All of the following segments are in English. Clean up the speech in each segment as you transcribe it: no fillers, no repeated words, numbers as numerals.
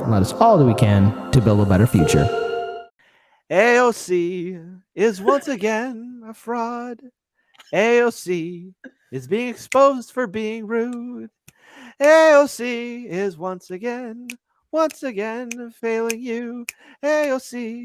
and let us all do we can to build a better future. AOC is once again a fraud. AOC is being exposed for being rude. AOC is once again failing you. AOC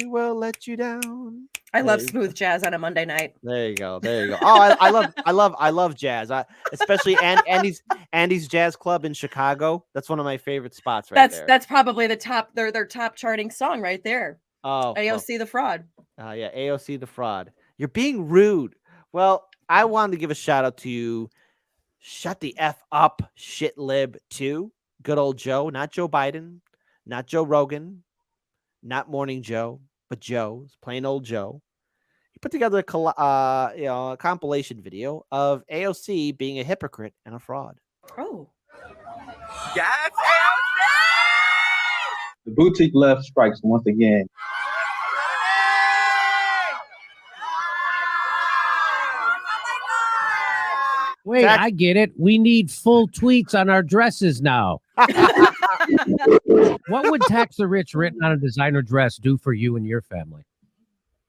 will let you down. I love smooth jazz on a Monday night. There you go. Oh, I love jazz. Especially Andy's Jazz Club in Chicago. That's one of my favorite spots there. That's probably their top charting song right there. Oh, AOC the fraud. Yeah, AOC the fraud. You're being rude. Well, I wanted to give a shout out to you. Shut the F up, shit lib 2. Good old Joe, not Joe Biden, not Joe Rogan, not Morning Joe, but Joe's plain old Joe. He put together a compilation video of AOC being a hypocrite and a fraud. Oh. Yes, AOC! The boutique left strikes once again. Wait, I get it. We need full tweets on our dresses now. What would tax the rich written on a designer dress do for you and your family?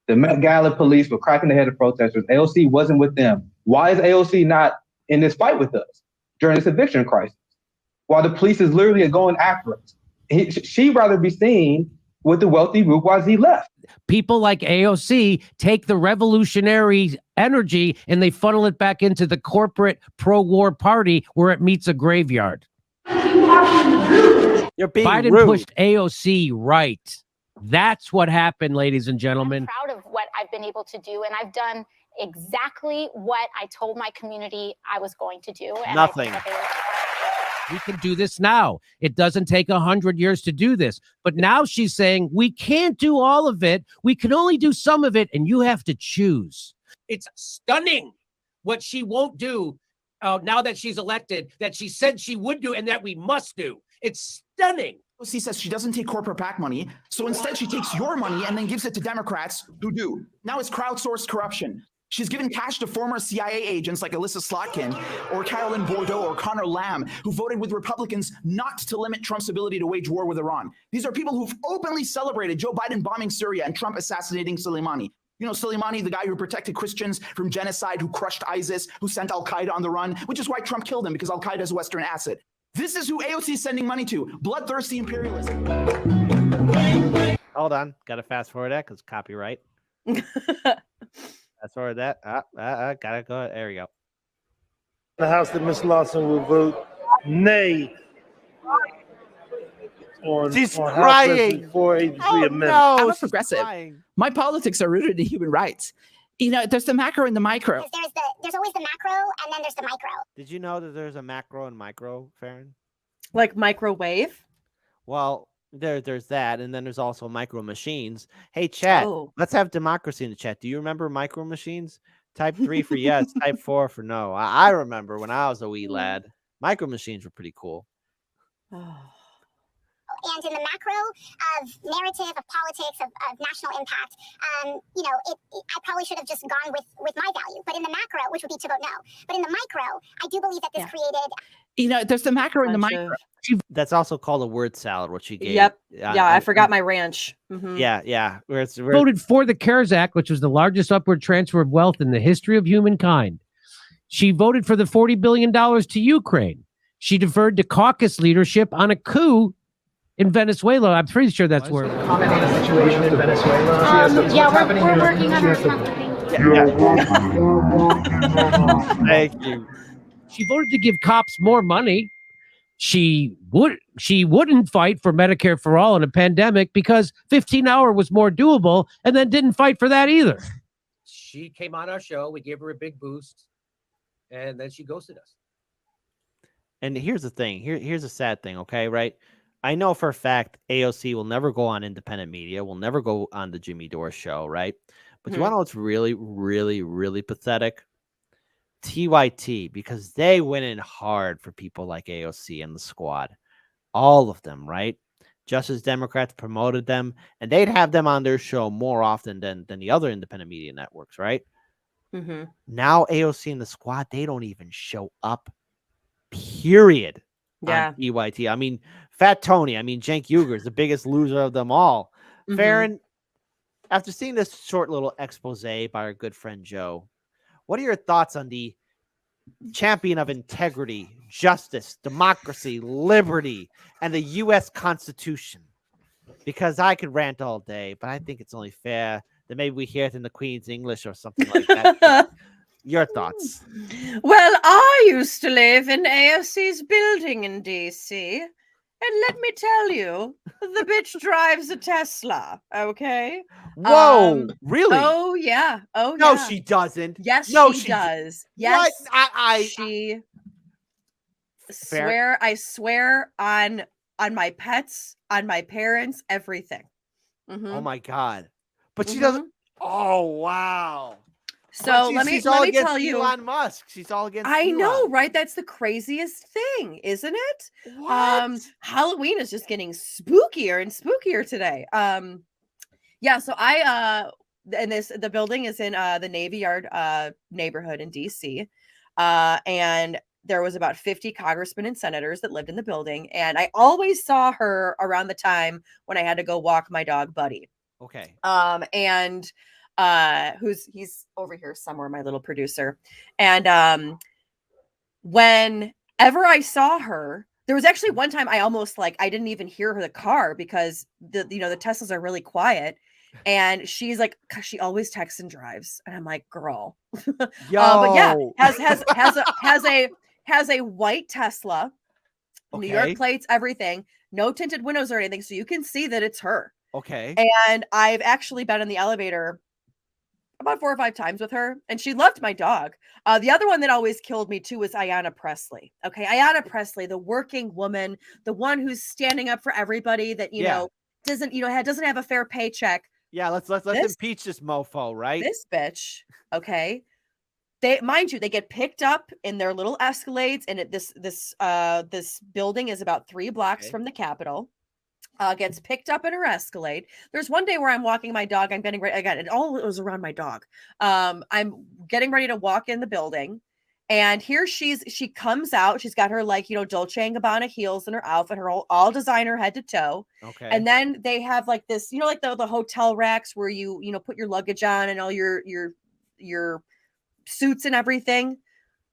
The Met Gala police were cracking the head of protesters. AOC wasn't with them. Why is AOC not in this fight with us during this eviction crisis? While the police is literally going after us. She'd rather be seen with the wealthy bourgeoisie left. People like AOC take the revolutionary energy and they funnel it back into the corporate pro-war party where it meets a graveyard. You're being Biden rude. pushed AOC right. That's what happened, ladies and gentlemen. I'm proud of what I've been able to do, and I've done exactly what I told my community I was going to do. And Nothing. We can do this now. It doesn't take 100 years to do this. But now she's saying we can't do all of it. We can only do some of it, and you have to choose. It's stunning what she won't do now that she's elected, that she said she would do and that we must do. It's stunning. AOC says she doesn't take corporate PAC money, so instead she takes your money and then gives it to Democrats who do. Now it's crowdsourced corruption. She's given cash to former CIA agents like Alyssa Slotkin or Carolyn Bordeaux or Connor Lamb, who voted with Republicans not to limit Trump's ability to wage war with Iran. These are people who've openly celebrated Joe Biden bombing Syria and Trump assassinating Soleimani. You know, Soleimani, the guy who protected Christians from genocide, who crushed ISIS, who sent Al-Qaeda on the run, which is why Trump killed him, because Al-Qaeda is a Western asset. This is who AOC is sending money to, bloodthirsty imperialism. Hold on. Got to fast forward that because copyright. Fast forward that. Gotta go. There we go. The House that Ms. Lawson will vote nay on She's on crying. House 483 amendment. No, I'm a she's progressive. crying. My politics are rooted in human rights. You know, there's the macro and the micro. There's always the macro, and then there's the micro. Did you know that there's a macro and micro, Farron? Like microwave? Well, there's that, and then there's also micro machines. Hey, chat, let's have democracy in the chat. Do you remember micro machines? Type 3 for yes, type 4 for no. I remember when I was a wee lad, micro machines were pretty cool. And in the macro of narrative, of politics, of national impact, you know, I probably should have just gone with my value. But in the macro, which would be to vote no. But in the micro, I do believe that this created... You know, there's the macro and the micro. That's also called a word salad, what she gave. Yep. Yeah, I forgot my ranch. Mm-hmm. Yeah. Voted for the CARES Act, which was the largest upward transfer of wealth in the history of humankind. She voted for the $40 billion to Ukraine. She deferred to caucus leadership on a coup in Venezuela. I'm pretty sure that's where. Comment on the situation in Venezuela. We're working on something. Thank you. She voted to give cops more money. She wouldn't fight for Medicare for all in a pandemic because 15-hour was more doable, and then didn't fight for that either. She came on our show. We gave her a big boost, and then she ghosted us. And here's the thing. Here's a sad thing, okay, right? I know for a fact AOC will never go on independent media, will never go on the Jimmy Dore show, right? But you want to know what's really, really, really pathetic? TYT, because they went in hard for people like AOC and the squad. All of them, right? Just as Democrats promoted them, and they'd have them on their show more often than the other independent media networks, right? Mm-hmm. Now AOC and the squad, they don't even show up, period. Yeah. On TYT. I mean, Fat Tony. I mean, Cenk Uygur is the biggest loser of them all. Farron, after seeing this short little expose by our good friend Joe, what are your thoughts on the champion of integrity, justice, democracy, liberty, and the U.S. Constitution? Because I could rant all day, but I think it's only fair that maybe we hear it in the Queen's English or something like that. Your thoughts? Well, I used to live in AOC's building in DC. And let me tell you, the bitch drives a Tesla, okay? Whoa, really? Oh, yeah. Oh, no, yeah. she doesn't. Yes, no, she does. Yes, what? she Fair. I swear on my pets, on my parents, everything. Oh, my God. But she doesn't. Oh, wow. So let me tell you, Elon Musk. She's all against. I Elon. know, right? That's the craziest thing, isn't it? What? Halloween is just getting spookier and spookier today. Yeah. So and the building is in the Navy Yard neighborhood in DC, and there was about 50 congressmen and senators that lived in the building, and I always saw her around the time when I had to go walk my dog Buddy. Okay. And he's over here somewhere, my little producer. And whenever I saw her, there was actually one time I almost I didn't even hear the car because the Teslas are really quiet. And she's like, she always texts and drives. And I'm like, girl. But yeah, has a white Tesla, New York plates, everything, no tinted windows or anything. So you can see that it's her. Okay. And I've actually been in the elevator about 4 or 5 times with her, and she loved my dog. The other one that always killed me too was Ayanna Pressley. Okay, Ayanna Pressley, the working woman, the one who's standing up for everybody that doesn't have a fair paycheck. Yeah, let's impeach this mofo, right? This bitch, okay. Mind you, they get picked up in their little Escalades, and this building is about 3 blocks from the Capitol. Gets picked up in her Escalade. There's one day where I'm walking my dog. I'm getting ready again. It all was around my dog. I'm getting ready to walk in the building, and here she comes out. She's got her Dolce & Gabbana heels in her outfit, her all designer head to toe. Okay. And then they have this, the hotel racks where you put your luggage on and all your suits and everything,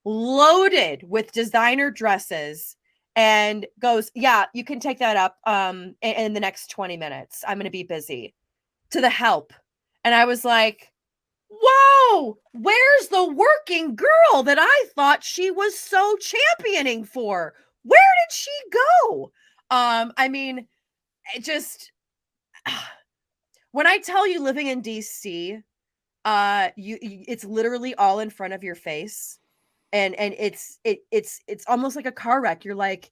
loaded with designer dresses. And goes, yeah, you can take that up in the next 20 minutes. I'm going to be busy. To the help. And I was like, whoa, where's the working girl that I thought she was so championing for? Where did she go? I mean, when I tell you living in DC, it's literally all in front of your face. And it's almost like a car wreck. You're like,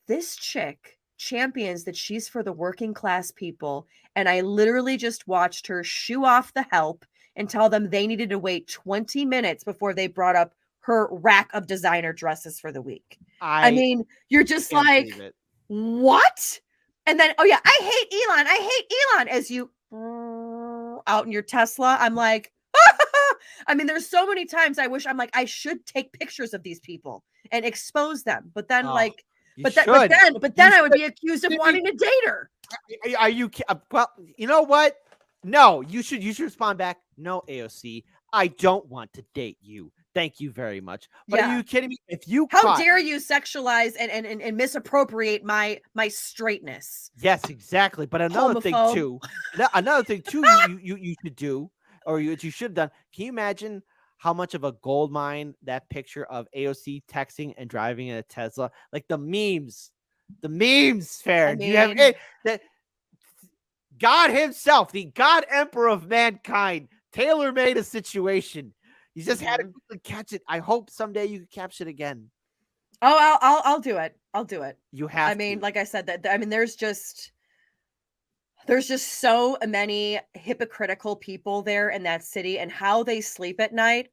this chick champions that she's for the working class people. And I literally just watched her shoo off the help and tell them they needed to wait 20 minutes before they brought up her rack of designer dresses for the week. I mean, you're just like, what? And then, oh yeah, I hate Elon as you out in your Tesla. I'm like, I mean, there's so many times I wish I should take pictures of these people and expose them. But then but then I would be accused of wanting to date her. Are you well, you know what? No, you should respond back. No, AOC, I don't want to date you. Thank you very much. But are you kidding me? How dare you sexualize and misappropriate my straightness? Yes, exactly. But another thing too, you should do, or you should have done. Can you imagine how much of a gold mine that picture of AOC texting and driving in a Tesla, like the memes, Farron. You have that God himself, the God Emperor of mankind, tailor-made a situation. You just had to quickly catch it. I hope someday you can capture it again. Oh, I'll do it. I'll do it. You have. I mean, like I said, there's just so many hypocritical people there in that city, and how they sleep at night.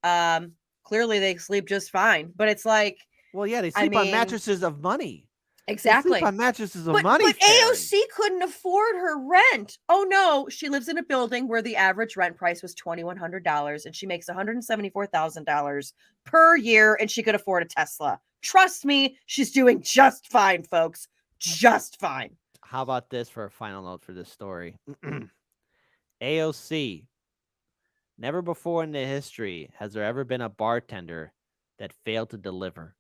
Clearly they sleep just fine, but it's like, well, yeah, they sleep on mattresses of money. Exactly. They sleep on mattresses of money. But AOC couldn't afford her rent. Oh no, she lives in a building where the average rent price was $2,100, and she makes $174,000 per year, and she could afford a Tesla. Trust me, she's doing just fine, folks. just fine. How about this for a final note for this story? AOC. Never before in the history has there ever been a bartender that failed to deliver.